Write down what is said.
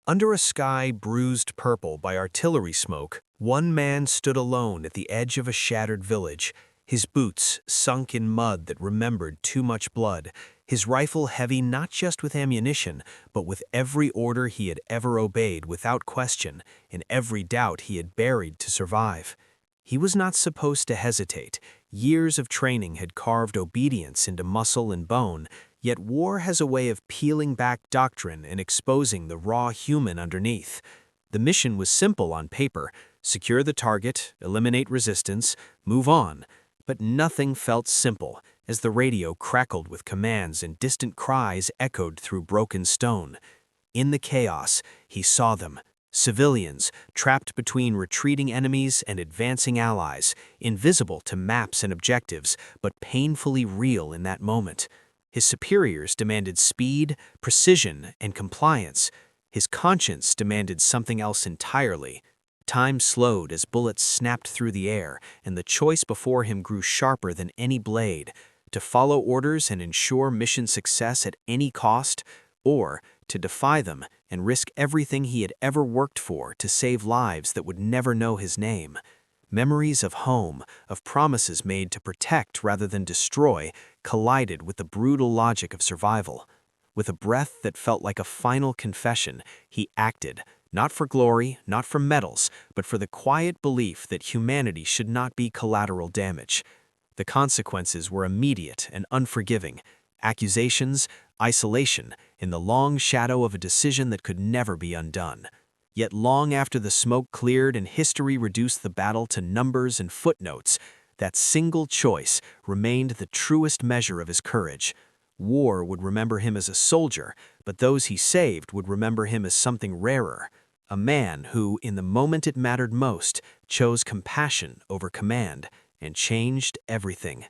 Under a sky bruised purple by artillery smoke, one man stood alone at the edge of a shattered village, his boots sunk in mud that remembered too much blood, his rifle heavy not just with ammunition, but with every order he had ever obeyed without question, and every doubt he had buried to survive. He was not supposed to hesitate. Years of training had carved obedience into muscle and bone, yet war has a way of peeling back doctrine and exposing the raw human underneath. The mission was simple on paper: secure the target, eliminate resistance, move on. But nothing felt simple, as the radio crackled with commands and distant cries echoed through broken stone. In the chaos, he saw them. Civilians, trapped between retreating enemies and advancing allies, invisible to maps and objectives, but painfully real in that moment. His superiors demanded speed, precision, and compliance. His conscience demanded something else entirely. Time slowed as bullets snapped through the air, and the choice before him grew sharper than any blade: to follow orders and ensure mission success at any cost, or to defy them and risk everything he had ever worked for to save lives that would never know his name. Memories of home, of promises made to protect rather than destroy, collided with the brutal logic of survival. With a breath that felt like a final confession, he acted, not for glory, not for medals, but for the quiet belief that humanity should not be collateral damage. The consequences were immediate and unforgiving: accusations, isolation, in the long shadow of a decision that could never be undone. Yet long after the smoke cleared and history reduced the battle to numbers and footnotes, that single choice remained the truest measure of his courage. War would remember him as a soldier, but those he saved would remember him as something rarer: a man who, in the moment it mattered most, chose compassion over command and changed everything.